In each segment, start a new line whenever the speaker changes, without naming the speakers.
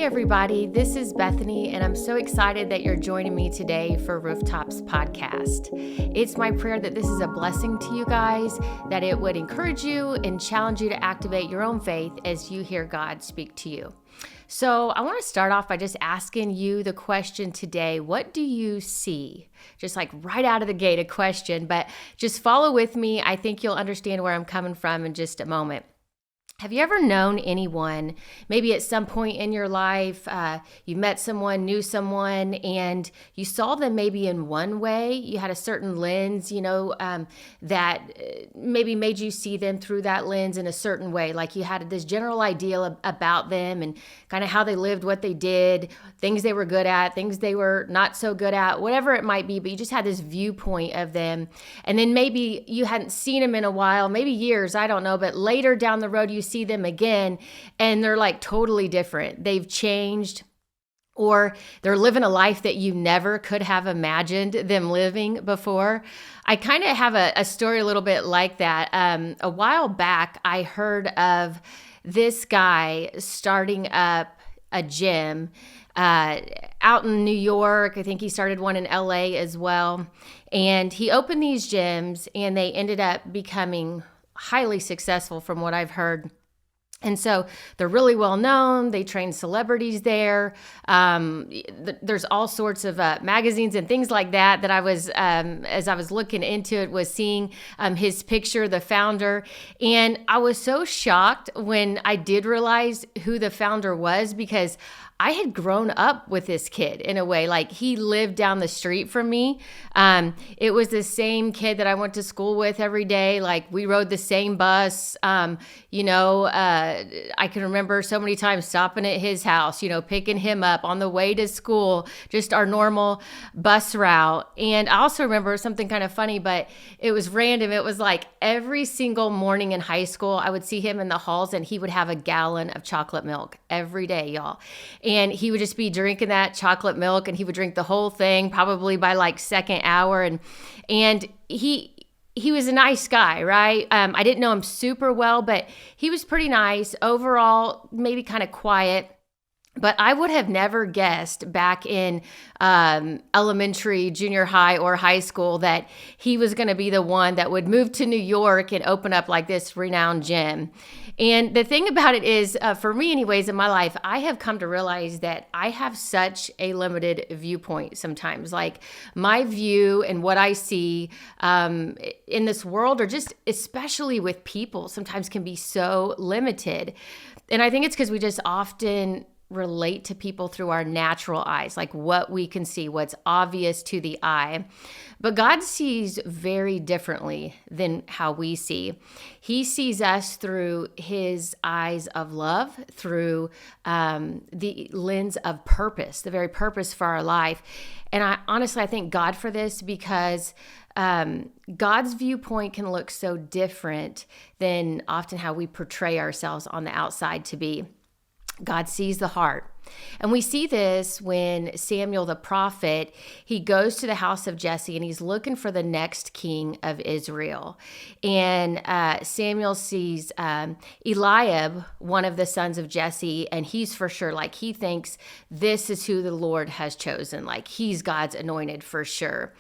Hey everybody, this is Bethany, and I'm so excited that you're joining me today for Rooftops podcast. It's my prayer that this is a blessing to you guys, that it would encourage you and challenge you to activate your own faith as you hear God speak to you. So I want to start off by just asking you the question today, what do you see? Just like right out of the gate, a question, but just follow with me. I think you'll understand where I'm coming from in just a moment. Have you ever known anyone, maybe at some point in your life, you met someone, knew someone, and you saw them maybe in one way? You had a certain lens, that maybe made you see them through that lens in a certain way. Like you had this general idea about them and kind of how they lived, what they did, things they were good at, things they were not so good at, whatever it might be. But you just had this viewpoint of them. And then maybe you hadn't seen them in a while, maybe years, I don't know. But later down the road, you see them again and they're like totally different. They've changed, or they're living a life that you never could have imagined them living before. I kind of have a story a little bit like that. A while back, I heard of this guy starting up a gym out in New York. I think he started one in LA as well. And he opened these gyms and they ended up becoming highly successful from what I've heard. And so they're really well known. They train celebrities there. There's all sorts of magazines and things like that I was, as I was looking into it, was seeing his picture, the founder. And I was so shocked when I did realize who the founder was, because I had grown up with this kid in a way. Like he lived down the street from me. It was the same kid that I went to school with every day. Like we rode the same bus. I can remember so many times stopping at his house, picking him up on the way to school, just our normal bus route. And I also remember something kind of funny, but it was random. It was like every single morning in high school, I would see him in the halls and he would have a gallon of chocolate milk every day, y'all. And he would just be drinking that chocolate milk and he would drink the whole thing probably by like second hour. And he was a nice guy, right? I didn't know him super well, but he was pretty nice. Overall, maybe kind of quiet. But I would have never guessed back in elementary, junior high, or high school that he was going to be the one that would move to New York and open up like this renowned gym. And the thing about it is, for me anyways, in my life, I have come to realize that I have such a limited viewpoint sometimes. Like my view and what I see in this world, or just especially with people, sometimes can be so limited. And I think it's because we just often relate to people through our natural eyes, like what we can see, what's obvious to the eye. But God sees very differently than how we see. He sees us through his eyes of love, through the lens of purpose, the very purpose for our life. And I thank God for this, because God's viewpoint can look so different than often how we portray ourselves on the outside to be. God sees the heart. And we see this when Samuel the prophet, he goes to the house of Jesse and he's looking for the next king of Israel. And Samuel sees Eliab, one of the sons of Jesse, and he's for sure, like he thinks this is who the Lord has chosen. Like he's God's anointed for sure.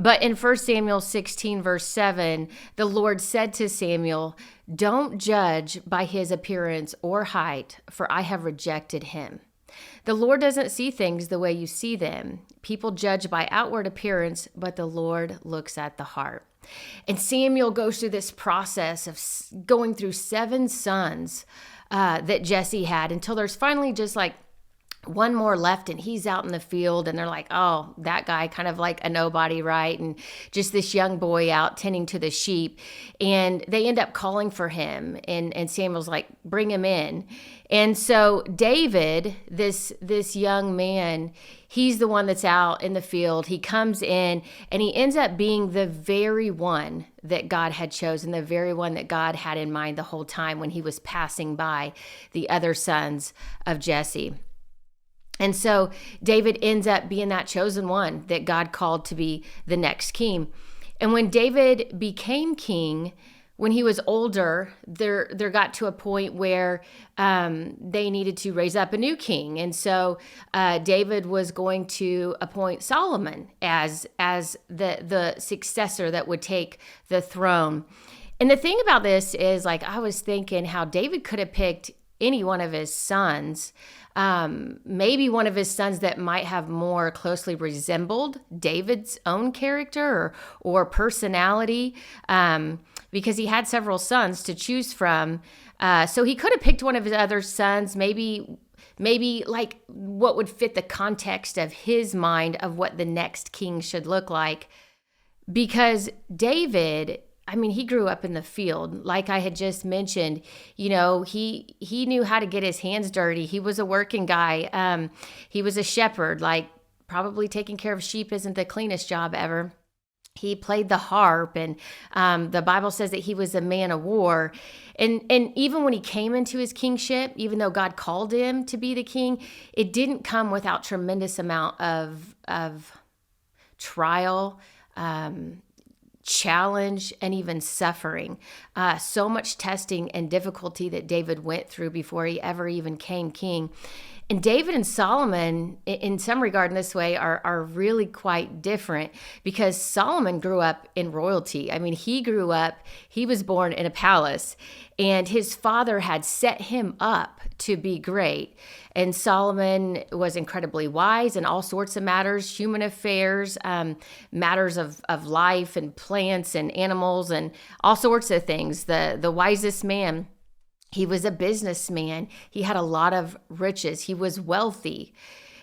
But in 1 Samuel 16 verse 7, the Lord said to Samuel, "Don't judge by his appearance or height, for I have rejected him." The Lord doesn't see things the way you see them. People judge by outward appearance, but the Lord looks at the heart. And Samuel goes through this process of going through 7 sons that Jesse had, until there's finally just like one more left, and he's out in the field, and they're like, oh, that guy, kind of like a nobody, right? And just this young boy out tending to the sheep. And they end up calling for him, and Samuel's like, bring him in. And so David, this young man, he's the one that's out in the field. He comes in and he ends up being the very one that God had chosen, the very one that God had in mind the whole time when he was passing by the other sons of Jesse. And so David ends up being that chosen one that God called to be the next king. And when David became king, when he was older, there got to a point where they needed to raise up a new king. And so David was going to appoint Solomon as the successor that would take the throne. And the thing about this is, like, I was thinking how David could have picked any one of his sons, maybe one of his sons that might have more closely resembled David's own character or personality, because he had several sons to choose from. So he could have picked one of his other sons, maybe like what would fit the context of his mind of what the next king should look like. Because David, I mean, he grew up in the field. Like I had just mentioned, he knew how to get his hands dirty. He was a working guy. He was a shepherd. Like, probably taking care of sheep isn't the cleanest job ever. He played the harp, and the Bible says that he was a man of war. And even when he came into his kingship, even though God called him to be the king, it didn't come without tremendous amount of trial, challenge, and even suffering. So much testing and difficulty that David went through before he ever even came king. And David and Solomon, in some regard in this way, are really quite different, because Solomon grew up in royalty. I mean, he was born in a palace, and his father had set him up to be great. And Solomon was incredibly wise in all sorts of matters, human affairs, matters of life and plants and animals and all sorts of things. The wisest man. He was a businessman. He had a lot of riches. He was wealthy.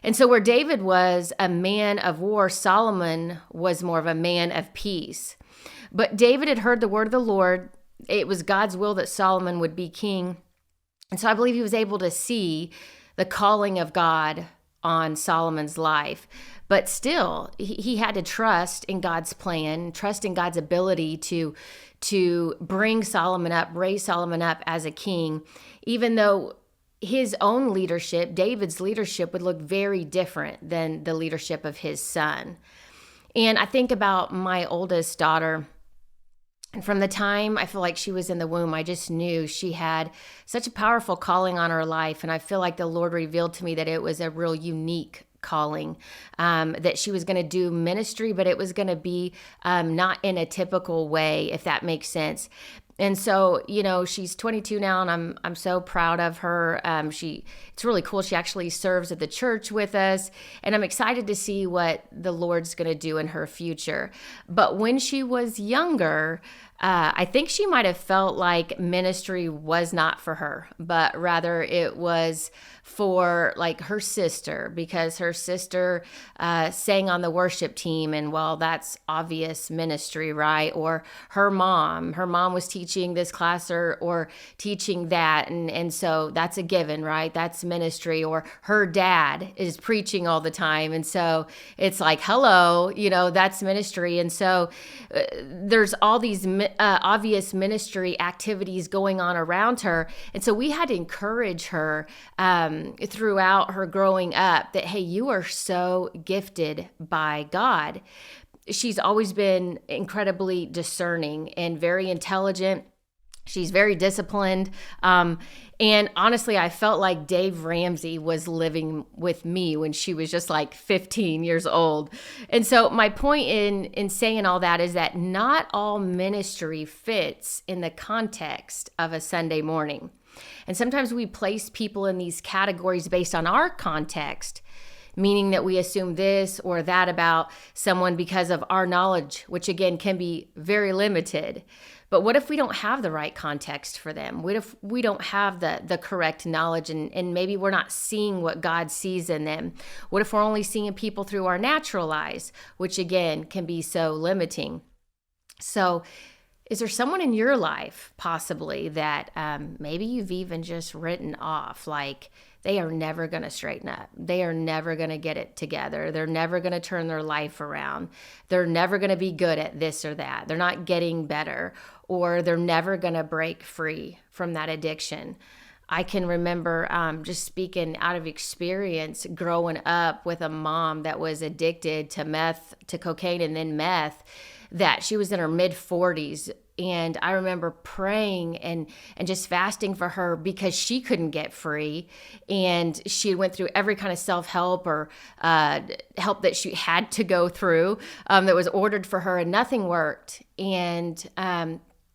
And so where David was a man of war, Solomon was more of a man of peace. But David had heard the word of the Lord. It was God's will that Solomon would be king. And so I believe he was able to see the calling of God on Solomon's life. But still, he had to trust in God's plan, trust in God's ability to bring Solomon up, raise Solomon up as a king, even though his own leadership, David's leadership, would look very different than the leadership of his son. And I think about my oldest daughter. And from the time I feel like she was in the womb, I just knew she had such a powerful calling on her life. And I feel like the Lord revealed to me that it was a real unique calling, that she was going to do ministry, but it was going to be not in a typical way, if that makes sense. And so, she's 22 now, and I'm so proud of her. It's really cool. She actually serves at the church with us, and I'm excited to see what the Lord's going to do in her future. But when she was younger, I think she might have felt like ministry was not for her, but rather it was for like her sister, because her sister sang on the worship team, and well, that's obvious ministry, right? Or her mom was teaching this class or teaching that, and so that's a given, right? That's ministry. Or her dad is preaching all the time, and so it's like, hello, that's ministry. And so there's all these obvious ministry activities going on around her, and so we had to encourage her throughout her growing up that, hey, you are so gifted by God. She's always been incredibly discerning and very intelligent. She's very disciplined. And honestly, I felt like Dave Ramsey was living with me when she was just like 15 years old. And so my point in saying all that is that not all ministry fits in the context of a Sunday morning. And sometimes we place people in these categories based on our context, meaning that we assume this or that about someone because of our knowledge, which again can be very limited. But what if we don't have the right context for them? What if we don't have the correct knowledge and maybe we're not seeing what God sees in them? What if we're only seeing people through our natural eyes, which again can be so limiting? So is there someone in your life possibly that maybe you've even just written off, like they are never going to straighten up. They are never going to get it together. They're never going to turn their life around. They're never going to be good at this or that. They're not getting better, or they're never going to break free from that addiction. I can remember just speaking out of experience, growing up with a mom that was addicted to cocaine and then meth, that she was in her mid 40s And I remember praying and just fasting for her because she couldn't get free. And she went through every kind of self-help or help that she had to go through that was ordered for her, and nothing worked. And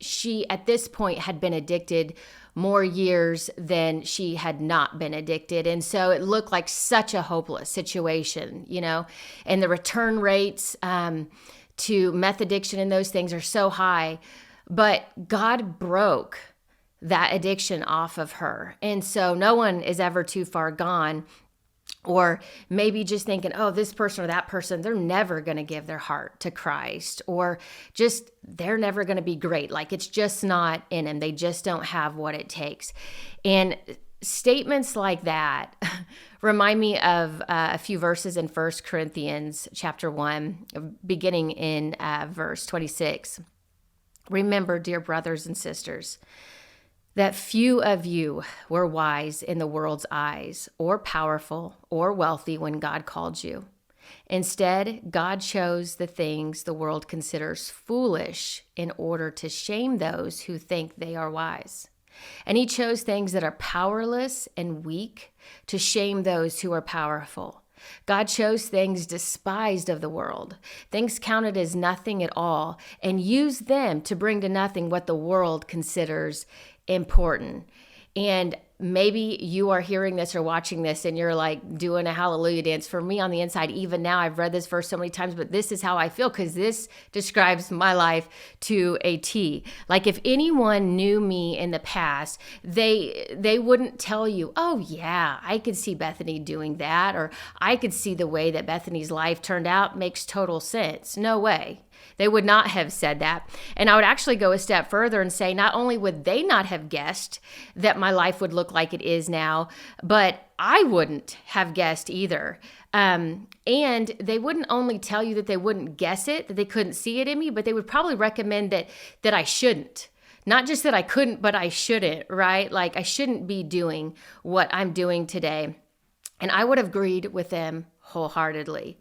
she, at this point, had been addicted more years than she had not been addicted. And so it looked like such a hopeless situation, and the return rates to meth addiction and those things are so high. But God broke that addiction off of her. And so no one is ever too far gone. Or maybe just thinking, oh, this person or that person, they're never going to give their heart to Christ, or just they're never going to be great. Like, it's just not in them. They just don't have what it takes. And statements like that remind me of a few verses in 1 Corinthians chapter 1, beginning in verse 26. Remember, dear brothers and sisters, that few of you were wise in the world's eyes, or powerful, or wealthy when God called you. Instead, God chose the things the world considers foolish in order to shame those who think they are wise. And he chose things that are powerless and weak to shame those who are powerful. God chose things despised of the world, things counted as nothing at all, and used them to bring to nothing what the world considers important. And maybe you are hearing this or watching this and you're like doing a hallelujah dance. For me on the inside, even now, I've read this verse so many times, but this is how I feel, because this describes my life to a T. Like, if anyone knew me in the past, they wouldn't tell you, oh yeah, I could see Bethany doing that, or I could see the way that Bethany's life turned out makes total sense. No way. They would not have said that. And I would actually go a step further and say, not only would they not have guessed that my life would look like it is now, but I wouldn't have guessed either. And they wouldn't only tell you that they wouldn't guess it, that they couldn't see it in me, but they would probably recommend that I shouldn't. Not just that I couldn't, but I shouldn't, right? Like, I shouldn't be doing what I'm doing today. And I would have agreed with them wholeheartedly.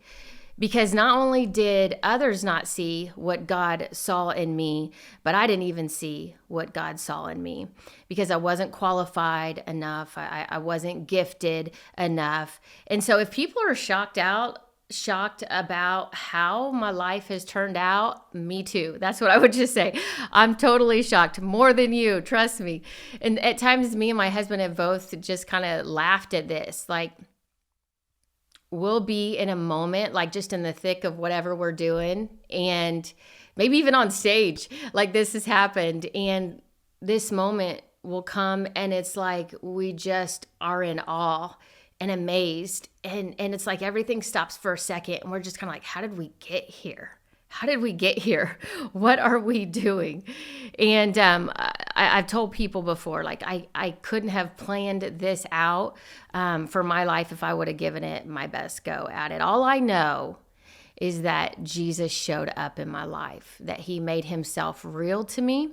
Because not only did others not see what God saw in me, but I didn't even see what God saw in me, because I wasn't qualified enough. I wasn't gifted enough. And so if people are shocked about how my life has turned out, me too. That's what I would just say. I'm totally shocked, more than you, trust me. And at times, me and my husband have both just kind of laughed at this. Like, we'll be in a moment, like just in the thick of whatever we're doing, and maybe even on stage, like this has happened, and this moment will come, and it's like we just are in awe and amazed, and it's like everything stops for a second, and we're just kind of like, how did we get here? How did we get here? What are we doing? And I've told people before, like, I couldn't have planned this out for my life if I would have given it my best go at it. All I know is that Jesus showed up in my life, that he made himself real to me,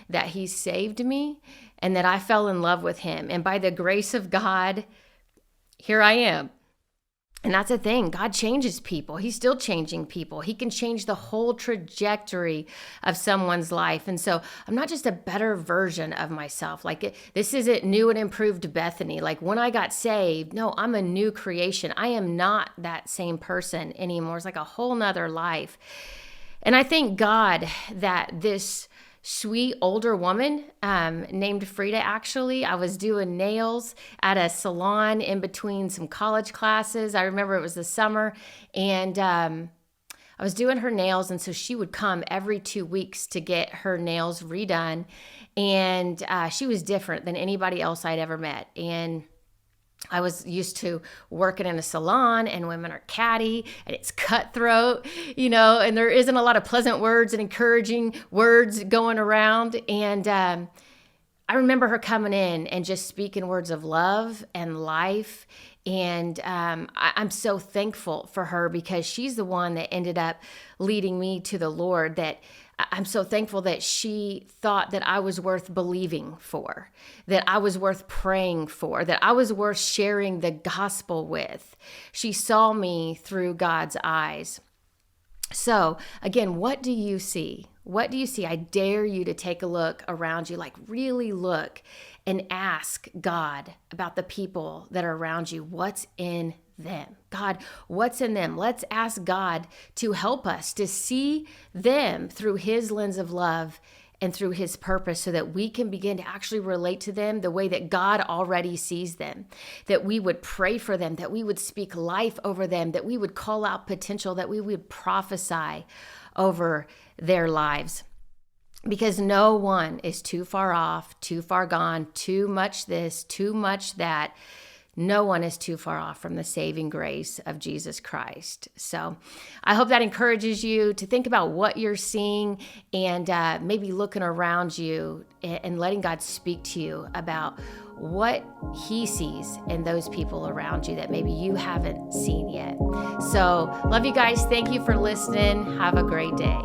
that he saved me, and that I fell in love with him. And by the grace of God, here I am. And that's the thing. God changes people. He's still changing people. He can change the whole trajectory of someone's life. And so I'm not just a better version of myself. Like, this isn't new and improved Bethany. Like, when I got saved, no, I'm a new creation. I am not that same person anymore. It's like a whole nother life. And I thank God that this sweet older woman named Frida, actually, I was doing nails at a salon in between some college classes. I remember it was the summer, and I was doing her nails, and so she would come every 2 weeks to get her nails redone, and she was different than anybody else I'd ever met. And I was used to working in a salon, and women are catty and it's cutthroat, and there isn't a lot of pleasant words and encouraging words going around. And I remember her coming in and just speaking words of love and life. And I'm so thankful for her, because she's the one that ended up leading me to the Lord. That I'm so thankful that she thought that I was worth believing for, that I was worth praying for, that I was worth sharing the gospel with. She saw me through God's eyes. So again, what do you see? What do you see? I dare you to take a look around you, like really look and ask God about the people that are around you. What's in them? God, what's in them? Let's ask God to help us to see them through his lens of love and through his purpose, so that we can begin to actually relate to them the way that God already sees them, that we would pray for them, that we would speak life over them, that we would call out potential, that we would prophesy over their lives. Because no one is too far off, too far gone, too much this, too much that. No one is too far off from the saving grace of Jesus Christ. So I hope that encourages you to think about what you're seeing, and maybe looking around you and letting God speak to you about what he sees in those people around you that maybe you haven't seen yet. So love you guys. Thank you for listening. Have a great day.